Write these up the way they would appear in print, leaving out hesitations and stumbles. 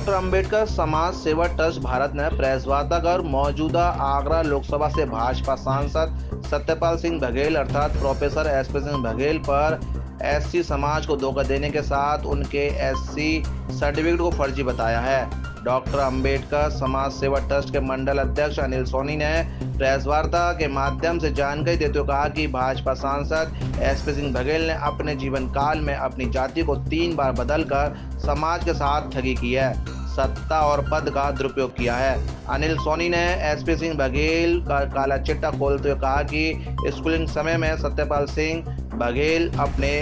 Doctor Ambedkar समाज सेवा trust Bharat ने प्रेस वार्ता कर मौजूदा आगरा लोकसभा से भाजपा सांसद सत्यपाल सिंह बघेल अर्थात प्रोफेसर एसपी सिंह बघेल पर एससी समाज को धोखा देने के साथ उनके एससी सर्टिफिकेट को फर्जी बताया है। डॉक्टर अंबेडकर समाज सेवा ट्रस्ट के मंडल अध्यक्ष अनिल सोनी ने प्रेस वार्ता के माध्यम से जानकारी देते हुए कहा कि भाजपा सांसद एसपी सिंह बघेल ने अपने जीवन काल में अपनी जाति को 3 बार बदलकर समाज के साथ ठगी की है, सत्ता और पद का दुरुपयोग किया है। अनिल सोनी ने एसपी सिंह बघेल का काला चिट्ठा खोलते हुए कहा कि स्कूलिंग समय में सत्यपाल सिंह बघेल अपने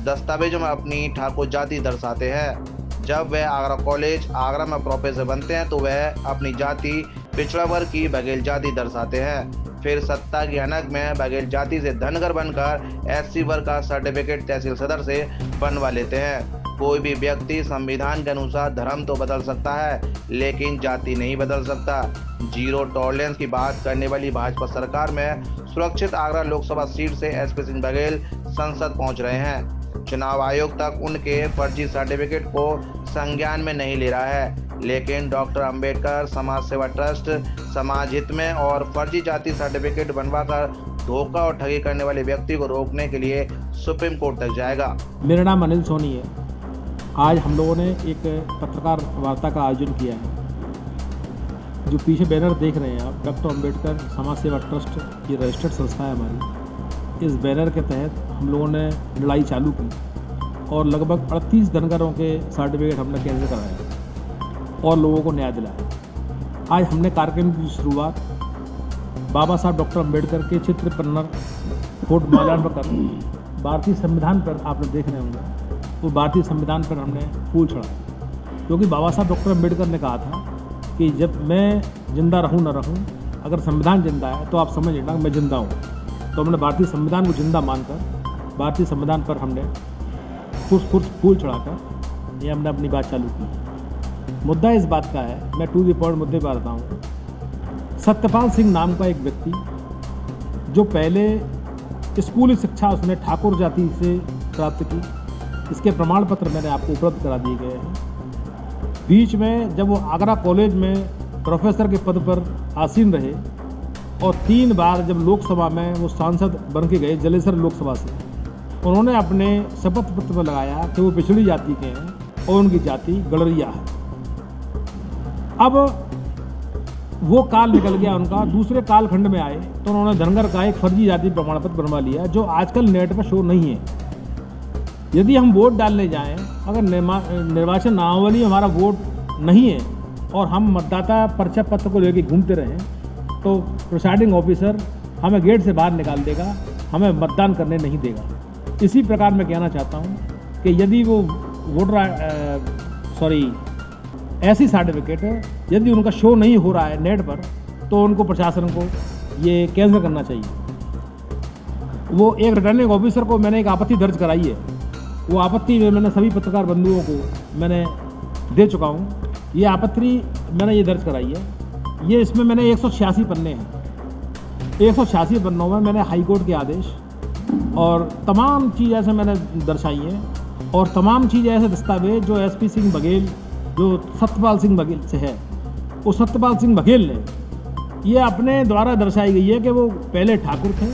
दस्तावेजों में अपनी ठाकुर जाति दर्शाते हैं। जब वह आगरा कॉलेज आगरा में प्रोफेसर बनते हैं तो वह अपनी जाति पिछड़ा वर्ग की बघेल जाति दर्शाते हैं। फिर सत्ता की हनक में बघेल जाति से धनगर बनकर एससी वर्ग का सर्टिफिकेट तहसील सदर से बनवा लेते हैं। कोई भी व्यक्ति संविधान के अनुसार धर्म तो बदल सकता है लेकिन जाति नहीं बदल सकता। जीरो टॉलरेंस की बात करने वाली भाजपा सरकार में सुरक्षित आगरा लोकसभा सीट से एसपी सिंह बघेल संसद पहुंच रहे हैं। चुनाव आयोग तक उनके फर्जी सर्टिफिकेट को संज्ञान में नहीं ले रहा है, लेकिन डॉक्टर अंबेडकर समाज सेवा ट्रस्ट समाज हित में और फर्जी जाति सर्टिफिकेट बनवाकर धोखा और ठगी करने वाले व्यक्ति को रोकने के लिए सुप्रीम कोर्ट तक जाएगा। मेरा नाम अनिल सोनी है। आज हम लोगों ने एक पत्रकार वार्ता का आयोजन किया है। जो पीछे बैनर देख रहे हैं आप, डॉक्टर अंबेडकर समाज सेवा ट्रस्ट की रजिस्टर्ड संस्था है हमारी। इस बैनर के तहत हम लोगों ने लड़ाई चालू की और लगभग 38 धनगरों के सर्टिफिकेट हमने कैंसिल कराए और लोगों को न्याय दिलाया। आज हमने कार्यक्रम की शुरुआत बाबा साहब डॉक्टर अंबेडकर के चित्र पर फोर्ट माल्यार्पण कर भारतीय संविधान पर आपने देख रहे होंगे, वो भारतीय संविधान पर हमने फूल चढ़ाया, क्योंकि बाबा साहब डॉक्टर अंबेडकर ने कहा था कि जब मैं जिंदा रहूं न रहूं, अगर संविधान जिंदा है तो आप समझ लेना मैं जिंदा हूं। तो हमने भारतीय संविधान को जिंदा मानकर भारतीय संविधान पर हमने फूल चढ़ाकर ये हमने अपनी बात चालू की। मुद्दा इस बात का है, मैं टू द पॉइंट मुद्दे पर आता हूँ। सत्यपाल सिंह नाम का एक व्यक्ति जो पहले स्कूली शिक्षा उसने ठाकुर जाति से प्राप्त की, इसके प्रमाण पत्र मैंने आपको उपलब्ध करा दिए गए हैं। बीच में जब वो आगरा कॉलेज में प्रोफेसर के पद पर आसीन रहे और 3 बार जब लोकसभा में वो सांसद बन के गए जलेसर लोकसभा से, उन्होंने अपने शपथ पत्र में लगाया कि वो पिछड़ी जाति के हैं और उनकी जाति गड़रिया है। अब वो काल निकल गया उनका, दूसरे कालखंड में आए तो उन्होंने धनगर का एक फर्जी जाति प्रमाण पत्र बनवा लिया जो आजकल नेट पर शो नहीं है। यदि हम वोट डालने जाएं, अगर निर्वाचन नामावली हमारा वोट नहीं है और हम मतदाता पर्चा पत्र को लेकर घूमते रहें तो प्रिसाइडिंग ऑफिसर हमें गेट से बाहर निकाल देगा, हमें मतदान करने नहीं देगा। इसी प्रकार मैं कहना चाहता हूं कि यदि वो ऐसी सर्टिफिकेट यदि उनका शो नहीं हो रहा है नेट पर तो उनको प्रशासन को ये कैंसिल करना चाहिए। वो एक रिटर्निंग ऑफिसर को मैंने एक आपत्ति दर्ज कराई है, वो आपत्ति में मैंने सभी पत्रकार बंधुओं को मैंने दे चुका हूँ। ये आपत्ति मैंने ये दर्ज कराई है, ये इसमें मैंने 186 पन्ने हैं। 186 पन्नों में मैंने हाई कोर्ट के आदेश और तमाम चीज़ ऐसे मैंने दर्शाई हैं और तमाम चीज़ ऐसे दस्तावेज जो एसपी सिंह बघेल जो सत्यपाल सिंह बघेल से है, वो सत्यपाल सिंह बघेल ने ये अपने द्वारा दर्शाई गई है कि वो पहले ठाकुर थे,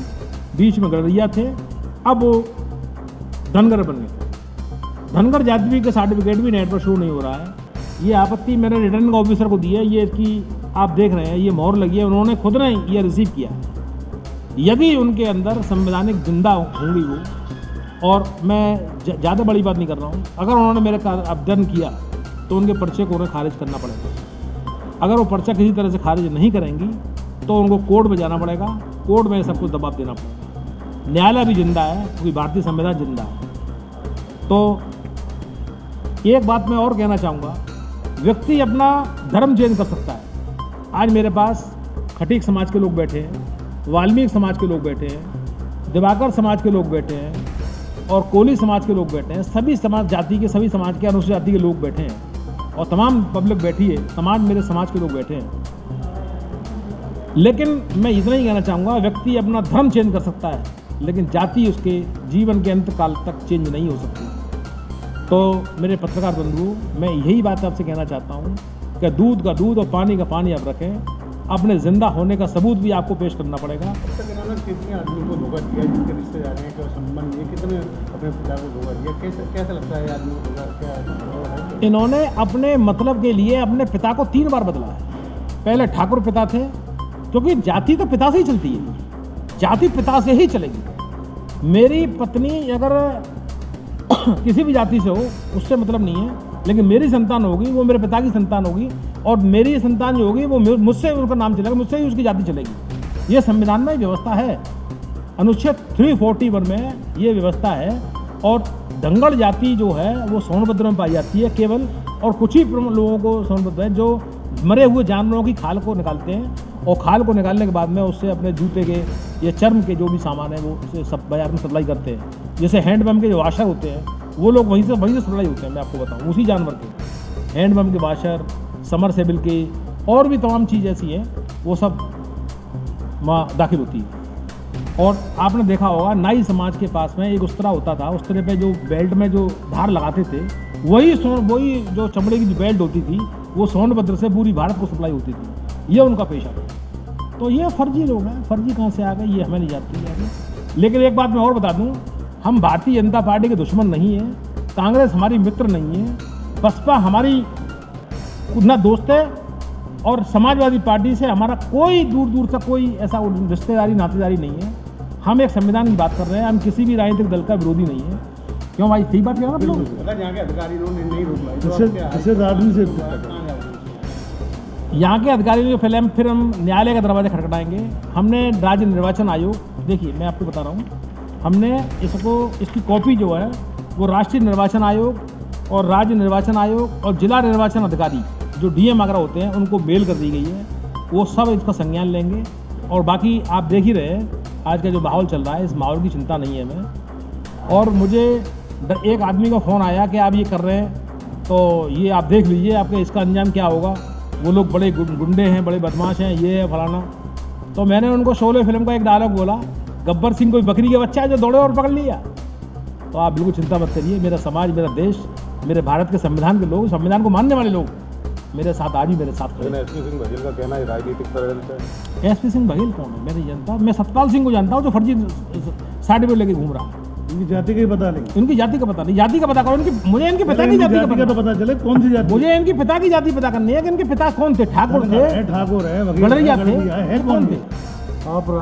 बीच में गड़रिया थे, अब वो धनगर बन गए। धनगर जाति के सर्टिफिकेट भी नेट पर शो नहीं हो रहा है। ये आपत्ति मैंने रिटर्निंग ऑफिसर को दी है, ये इसकी आप देख रहे हैं, ये मोहर लगी है, उन्होंने खुद ने ये रिसीव किया है। यदि उनके अंदर संवैधानिक जिंदा होंगी वो, और मैं ज़्यादा बड़ी बात नहीं कर रहा हूँ, अगर उन्होंने मेरे का अध्ययन किया तो उनके पर्चे को उन्हें खारिज करना पड़ेगा। अगर वो पर्चा किसी तरह से खारिज नहीं करेंगी तो उनको कोर्ट में जाना पड़ेगा, कोर्ट में सब कुछ दबाव देना पड़ेगा। न्यायालय भी जिंदा है क्योंकि भारतीय संविधान जिंदा है। तो एक बात मैं और कहना चाहूँगा, व्यक्ति अपना धर्म चेंज कर सकता है। आज मेरे पास खटीक समाज के लोग बैठे हैं, वाल्मीकि समाज के लोग बैठे हैं, दिवाकर समाज के लोग बैठे हैं और कोली समाज के लोग बैठे हैं। सभी समाज जाति के, सभी समाज के, अनुसूचित जाति के लोग बैठे हैं और तमाम पब्लिक बैठी है, तमाम मेरे समाज के लोग बैठे हैं। लेकिन मैं इतना ही कहना चाहूँगा, व्यक्ति अपना धर्म चेंज कर सकता है लेकिन जाति उसके जीवन के अंत काल तक चेंज नहीं हो सकती। तो मेरे पत्रकार बंधुओं, मैं यही बात आपसे कहना चाहता हूँ कि दूध का दूध और पानी का पानी आप रखें। अपने जिंदा होने का सबूत भी आपको पेश करना पड़ेगा। अब तक इन्होंने कितने आदमी को धोखा दिया, जिनके रिश्तेदार हैं, क्या संबंध है, कितने अपने पिता को धोखा दिया, कैसा लगता है आदमी को धोखा क्या? इन्होंने अपने मतलब के लिए अपने पिता को 3 बार बदला है। पहले ठाकुर पिता थे, क्योंकि जाति तो पिता से ही चलती है, जाति पिता से ही चलेगी। मेरी पत्नी अगर किसी भी जाति से हो उससे मतलब नहीं है, लेकिन मेरी संतान होगी वो मेरे पिता की संतान होगी, और मेरी संतान जो होगी वो मुझसे उसका नाम चलेगा, मुझसे ही उसकी जाति चलेगी। ये संविधान में व्यवस्था है, अनुच्छेद 341 में ये व्यवस्था है। और दंगल जाति जो है वो सोनभद्र में पाई जाती है केवल, और कुछ ही लोगों को सोनभद्र है जो मरे हुए जानवरों की खाल को निकालते हैं, और खाल को निकालने के बाद में उससे अपने जूते के या चर्म के जो भी सामान है वो उसे सब बाजार में सप्लाई करते हैं। जैसे हैंडपम्प के जो वाशर होते हैं वो लोग वहीं से सप्लाई होते हैं। मैं आपको बताऊं, उसी जानवर के हैंडपम्प के वाशर, समरसेबल के, और भी तमाम चीज़ ऐसी हैं वो सब वहाँ दाखिल होती है। और आपने देखा होगा नाई समाज के पास में एक उस्तरा होता था, उस्तरे पे जो बेल्ट में जो धार लगाते थे वही जो चमड़े की जो बेल्ट होती थी वो सोनभद्र से पूरी भारत को सप्लाई होती थी। ये उनका पेशा था। तो ये फर्जी लोग हैं, फर्जी कहाँ से आ गए ये हमें नहीं जानती है। लेकिन एक बात मैं और बता दूं, हम भारतीय जनता पार्टी के दुश्मन नहीं हैं, कांग्रेस हमारी मित्र नहीं है, बसपा हमारी ना दोस्त है, और समाजवादी पार्टी से हमारा कोई दूर दूर तक कोई ऐसा रिश्तेदारी नातेदारी नहीं है। हम एक संविधान की बात कर रहे हैं, हम किसी भी राजनीतिक दल का विरोधी नहीं है। क्यों भाई, सही बात कह रहे हैं आप लोग? यहाँ के अधिकारी नहीं रोक यहाँ के अधिकारियों को फिर हम न्यायालय का दरवाजा खटखटाएंगे। हमने राज्य निर्वाचन आयोग, देखिए मैं आपको बता रहा हूँ, हमने इसकी कॉपी जो है वो राष्ट्रीय निर्वाचन आयोग और राज्य निर्वाचन आयोग और जिला निर्वाचन अधिकारी जो डीएम आगरा होते हैं उनको मेल कर दी गई है। वो सब इसका संज्ञान लेंगे। और बाकी आप देख ही रहे हैं आज का जो माहौल चल रहा है, इस माहौल की चिंता नहीं है हमें। और मुझे एक आदमी का फ़ोन आया कि आप ये कर रहे हैं तो ये आप देख लीजिए आपके इसका अंजाम क्या होगा, वो लोग बड़े गुंडे हैं, बड़े बदमाश हैं, ये है फलाना। तो मैंने उनको शोले फिल्म का एक डायलॉग बोला, गब्बर सिंह कोई बकरी के बच्चा है जो दौड़े और पकड़ लिया। तो आप बिल्कुल चिंता मत करिए, मेरा समाज, मेरा देश, मेरे भारत के संविधान के लोग, संविधान को मानने वाले लोग मेरे साथ आज भी मेरे साथ खड़े। एसपी सिंह बघेल का कहना है राजनीतिक षड्यंत्र है। एसपी सिंह बघेल कौन है? मैं नहीं जानता। मैं सतपाल सिंह को जानता हूँ जो फर्जी सर्टिफिकेट लेके घूम रहा है। इनकी जाति का ही पता नहीं, उनकी जाति का पता नहीं, जाति का पता करो। मुझे इनके पिता की जाति का पता चले कौन सी जाति। मुझे इनके पिता की जाति पता करनी है कि इनके पिता कौन थे, ठाकुर थे, ठाकुर है, गडरिया थे, कौन थे,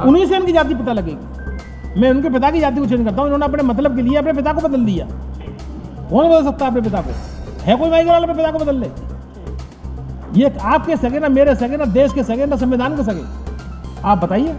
उन्हीं से इनकी जाति पता लगेगी। मैं उनके पिता की जाति को चेंज करता हूँ, इन्होंने अपने मतलब के लिए अपने पिता को बदल दिया। कौन बदल सकता है अपने पिता को? है कोई माइग्रेन वाला अपने पिता को बदल ले? ये आपके सगे ना मेरे सगे, ना देश के सगे, ना संविधान के सगे। आप बताइए।